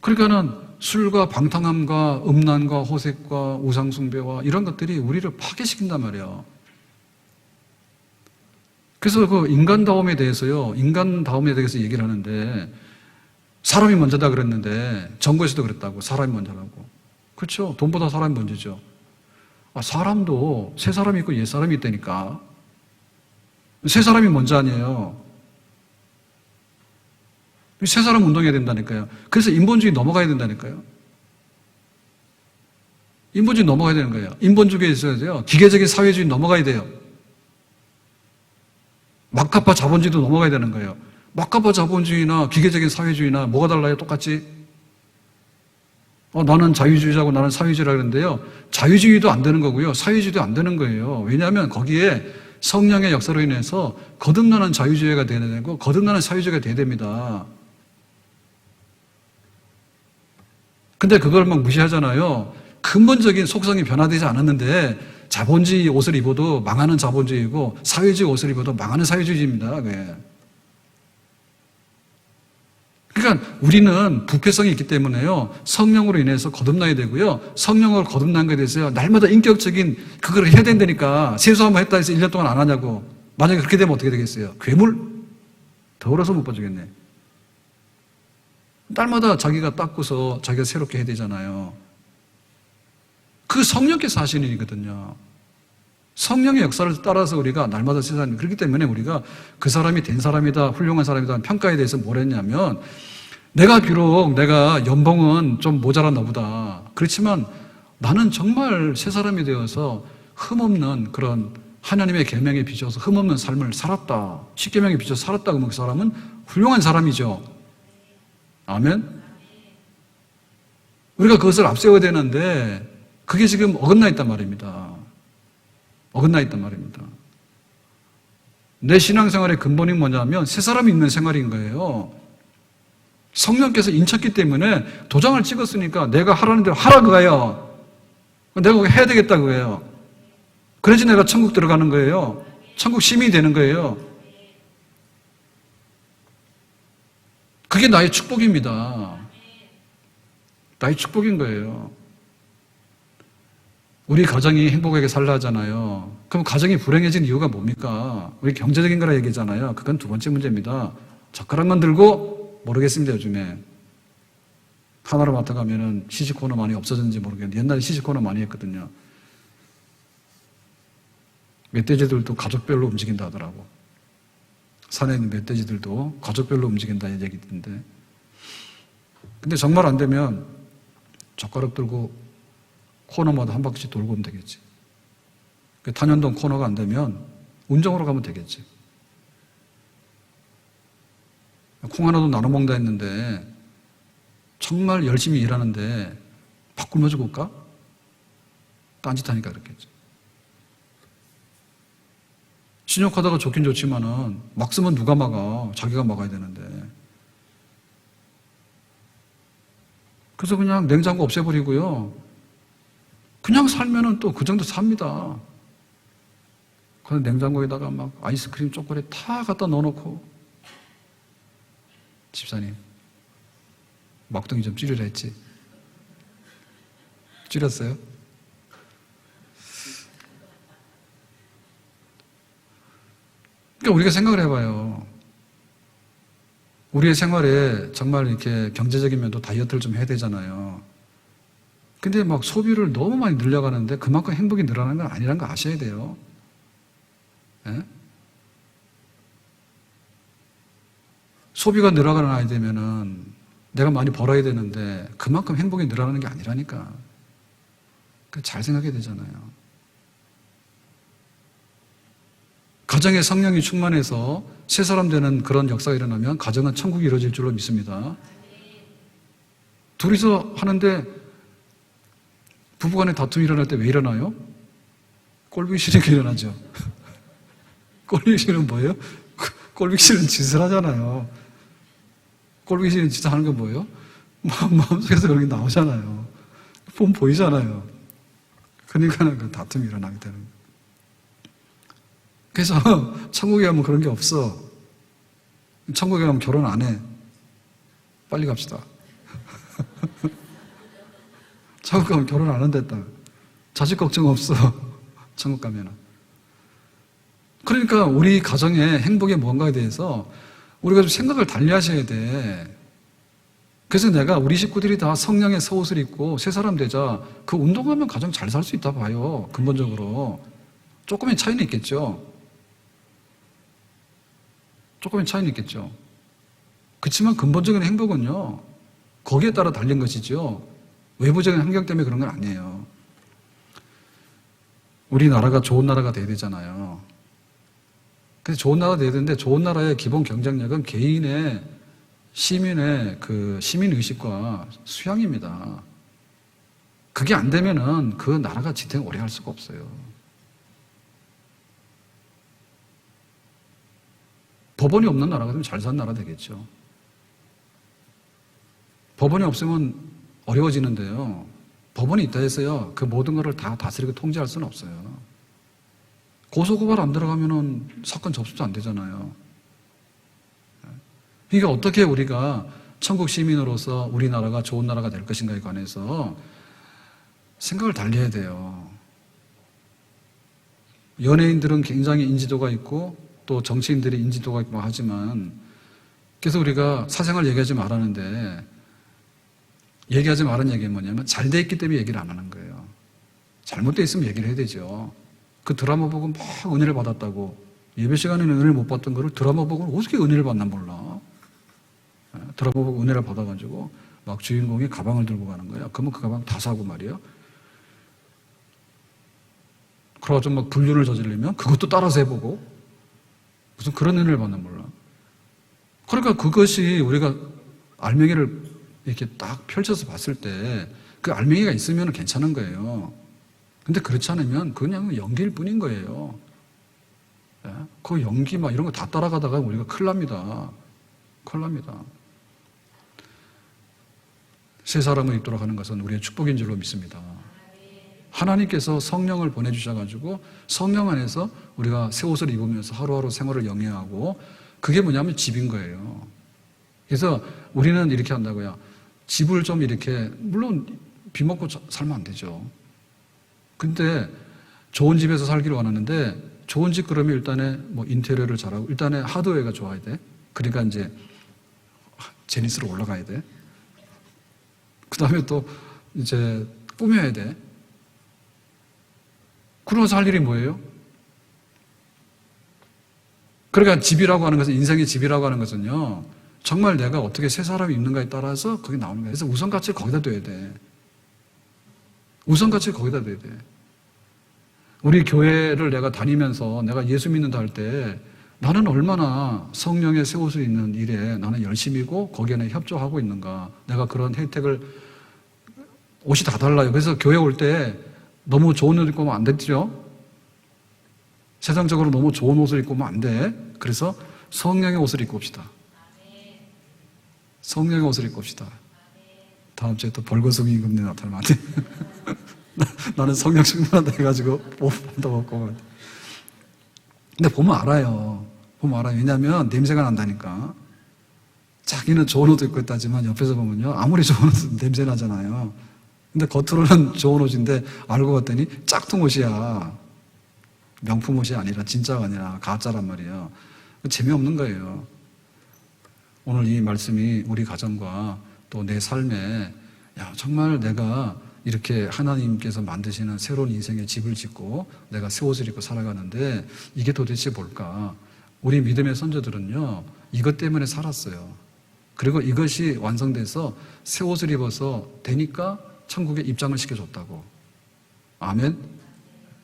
그러니까는 술과 방탕함과 음란과 호색과 우상숭배와 이런 것들이 우리를 파괴시킨단 말이에요. 그래서 그 인간다움에 대해서요, 인간다움에 대해서 얘기를 하는데 사람이 먼저다 그랬는데 정부에서도 그랬다고. 사람이 먼저라고. 그렇죠. 돈보다 사람이 먼저죠. 사람도 새 사람이 있고 옛 사람이 있다니까. 새 사람이 먼저 아니에요. 새 사람 운동해야 된다니까요. 그래서 인본주의 넘어가야 된다니까요. 인본주의 넘어가야 되는 거예요. 인본주의에 있어야 돼요. 기계적인 사회주의 넘어가야 돼요. 막가파 자본주의도 넘어가야 되는 거예요. 막가파 자본주의나 기계적인 사회주의나 뭐가 달라요? 똑같이. 나는 자유주의자고 나는 사회주의라 그러는데요. 자유주의도 안 되는 거고요. 사회주의도 안 되는 거예요. 왜냐하면 거기에 성령의 역사로 인해서 거듭나는 자유주의가 돼야 되고 거듭나는 사회주의가 돼야 됩니다. 근데 그걸 막 무시하잖아요. 근본적인 속성이 변화되지 않았는데 자본주의 옷을 입어도 망하는 자본주의고 사회주의 옷을 입어도 망하는 사회주의입니다. 그게. 그러니까 우리는 부패성이 있기 때문에요. 성령으로 인해서 거듭나야 되고요. 성령으로 거듭난 것에 대해서 날마다 인격적인 그걸 해야 된다니까. 세수 한번 했다 해서 1년 동안 안 하냐고. 만약에 그렇게 되면 어떻게 되겠어요? 괴물? 더러워서 못 봐주겠네. 날마다 자기가 닦고서 자기가 새롭게 해야 되잖아요. 그 성령께서 하시는 일이거든요. 성령의 역사를 따라서 우리가 날마다 세상에 그렇기 때문에 우리가 그 사람이 된 사람이다, 훌륭한 사람이다 평가에 대해서 뭘 했냐면 내가 비록 내가 연봉은 좀 모자랐나 보다. 그렇지만 나는 정말 새 사람이 되어서 흠없는 그런 하나님의 계명에 비춰서 흠없는 삶을 살았다. 십계명에 비춰서 살았다. 그러면 그 사람은 훌륭한 사람이죠. 아멘. 우리가 그것을 앞세워야 되는데 그게 지금 어긋나 있단 말입니다. 어긋나 있단 말입니다. 내 신앙생활의 근본이 뭐냐면 새 사람이 있는 생활인 거예요. 성령께서 인쳤기 때문에 도장을 찍었으니까 내가 하라는 대로 하라 그거예요. 내가 그거 해야 되겠다 그거예요. 그래야지 내가 천국 들어가는 거예요. 천국 시민이 되는 거예요. 그게 나의 축복입니다. 나의 축복인 거예요. 우리 가정이 행복하게 살라 하잖아요. 그럼 가정이 불행해진 이유가 뭡니까? 우리 경제적인 거라 얘기잖아요. 그건 두 번째 문제입니다. 젓가락만 들고 모르겠습니다, 요즘에. 하나로 맡아가면은 시식코너 많이 없어졌는지 모르겠는데 옛날에 시식코너 많이 했거든요. 멧돼지들도 가족별로 움직인다 하더라고. 산에 있는 멧돼지들도 가족별로 움직인다 얘기 있던데. 근데 정말 안 되면 젓가락 들고 코너마다 한 바퀴씩 돌고 오면 되겠지. 탄현동 코너가 안 되면 운정으로 가면 되겠지. 콩 하나도 나눠 먹는다 했는데 정말 열심히 일하는데 팍 굶어주고 올까? 딴짓하니까 그렇겠지. 신용카드가 좋긴 좋지만은 막 쓰면 누가 막아? 자기가 막아야 되는데. 그래서 그냥 냉장고 없애버리고요. 그냥 살면은 또 그 정도 삽니다. 그래서 냉장고에다가 막 아이스크림, 초콜릿 다 갖다 넣어놓고 집사님 막둥이 좀 줄이라 했지. 줄였어요? 그러니까 우리가 생각을 해봐요. 우리의 생활에 정말 이렇게 경제적인 면도 다이어트를 좀 해야 되잖아요. 근데 막 소비를 너무 많이 늘려가는데 그만큼 행복이 늘어나는 건 아니라는 거 아셔야 돼요. 예? 소비가 늘어나야 되면은 내가 많이 벌어야 되는데 그만큼 행복이 늘어나는 게 아니라니까. 잘 생각해야 되잖아요. 가정에 성령이 충만해서 새 사람 되는 그런 역사가 일어나면 가정은 천국이 이루어질 줄로 믿습니다. 둘이서 하는데 부부간에 다툼이 일어날 때 왜 일어나요? 꼴보기 싫으니까 일어나죠. 꼴보기 싫은 뭐예요? 꼴보기 싫은 짓을 하잖아요. 꼴보기 싫은 짓을 하는 건 뭐예요? 마음속에서 그런 게 나오잖아요. 보면 보이잖아요. 그러니까 그 다툼이 일어나게 되는 거예요. 그래서 천국에 가면 그런 게 없어. 천국에 가면 결혼 안 해. 빨리 갑시다. 천국 가면 결혼 안 한댔다. 자식 걱정 없어. 천국 가면은. 그러니까 우리 가정의 행복의 뭔가에 대해서 우리가 좀 생각을 달리 하셔야 돼. 그래서 내가 우리 식구들이 다 성령의 속옷을 입고 새 사람 되자. 그 운동하면 가정 잘 살 수 있다 봐요. 근본적으로. 조금의 차이는 있겠죠. 조금의 차이는 있겠죠. 그렇지만 근본적인 행복은요, 거기에 따라 달린 것이죠. 외부적인 환경 때문에 그런 건 아니에요. 우리나라가 좋은 나라가 돼야 되잖아요. 근데 좋은 나라가 돼야 되는데 좋은 나라의 기본 경쟁력은 개인의 시민의 그 시민의식과 수양입니다. 그게 안 되면은 그 나라가 지탱 오래 할 수가 없어요. 법원이 없는 나라가 되면 잘 사는 나라 되겠죠. 법원이 없으면 어려워지는데요. 법원이 있다 해서요, 그 모든 것을 다 다스리고 통제할 수는 없어요. 고소고발 안 들어가면은 사건 접수도 안 되잖아요. 그러니까 어떻게 우리가 천국 시민으로서 우리나라가 좋은 나라가 될 것인가에 관해서 생각을 달리 해야 돼요. 연예인들은 굉장히 인지도가 있고 또 정치인들이 인지도가 있고 하지만 그래서 우리가 사생활 얘기하지 말았는데 얘기하지 말은 얘기는 뭐냐면 잘 돼 있기 때문에 얘기를 안 하는 거예요. 잘못돼 있으면 얘기를 해야 되죠. 그 드라마 보고 막 은혜를 받았다고 예배 시간에는 은혜를 못 받던 거를 드라마 보고 어떻게 은혜를 받나 몰라. 드라마 보고 은혜를 받아가지고 막 주인공이 가방을 들고 가는 거야. 그러면 그 가방 다 사고 말이야. 그래가지고 막 불륜을 저지르면 그것도 따라서 해보고 무슨 그런 은혜를 받나 몰라. 그러니까 그것이 우리가 알맹이를 이렇게 딱 펼쳐서 봤을 때 그 알맹이가 있으면 괜찮은 거예요. 근데 그렇지 않으면 그냥 연기일 뿐인 거예요. 그 연기 막 이런 거 다 따라가다가 우리가 큰일 납니다. 큰일 납니다. 새 사람을 입도록 하는 것은 우리의 축복인 줄로 믿습니다. 하나님께서 성령을 보내주셔가지고 성령 안에서 우리가 새 옷을 입으면서 하루하루 생활을 영위하고 그게 뭐냐면 집인 거예요. 그래서 우리는 이렇게 한다고요. 집을 좀 이렇게 물론 비 먹고 살면 안 되죠. 근데 좋은 집에서 살기를 원하는데 좋은 집 그러면 일단에 뭐 인테리어를 잘하고 일단에 하드웨어가 좋아야 돼. 그러니까 이제 제니스로 올라가야 돼. 그 다음에 또 이제 꾸며야 돼. 그러면서 할 일이 뭐예요? 그러니까 집이라고 하는 것은 인생의 집이라고 하는 것은요. 정말 내가 어떻게 새 사람이 있는가에 따라서 그게 나오는 거예요. 그래서 우선가치를 거기다 둬야 돼. 우선가치를 거기다 둬야 돼. 우리 교회를 내가 다니면서 내가 예수 믿는다 할 때 나는 얼마나 성령의 새 옷을 입는 일에 나는 열심이고 거기에 협조하고 있는가. 내가 그런 혜택을 옷이 다 달라요. 그래서 교회 올 때 너무 좋은 옷 입고 오면 안 되죠. 세상적으로 너무 좋은 옷을 입고 오면 안 돼. 그래서 성령의 옷을 입고 옵시다. 성령의 옷을 입고 옵시다. 다음 주에 또 벌거숭이 임금님 나타나면 안 돼. 나는 성령 충만하다 해가지고 뽀뽀도 먹고. 근데 보면 알아요. 보면 알아요. 왜냐하면 냄새가 난다니까. 자기는 좋은 옷 입고 있다지만 옆에서 보면요. 아무리 좋은 옷은 냄새 나잖아요. 근데 겉으로는 좋은 옷인데 알고 봤더니 짝퉁 옷이야. 명품 옷이 아니라 진짜가 아니라 가짜란 말이에요. 재미없는 거예요. 오늘 이 말씀이 우리 가정과 또 내 삶에 야 정말 내가 이렇게 하나님께서 만드시는 새로운 인생의 집을 짓고 내가 새 옷을 입고 살아가는데 이게 도대체 뭘까? 우리 믿음의 선조들은요 이것 때문에 살았어요. 그리고 이것이 완성돼서 새 옷을 입어서 되니까 천국에 입장을 시켜줬다고. 아멘.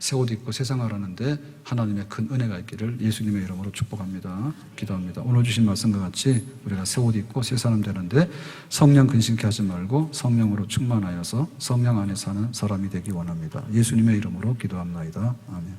새 옷 입고 세상을 하는데 하나님의 큰 은혜가 있기를 예수님의 이름으로 축복합니다. 기도합니다. 오늘 주신 말씀과 같이 우리가 새 옷 입고 새 사람 되는데 성령 근심케 하지 말고 성령으로 충만하여서 성령 안에 사는 사람이 되기 원합니다. 예수님의 이름으로 기도합나이다. 아멘.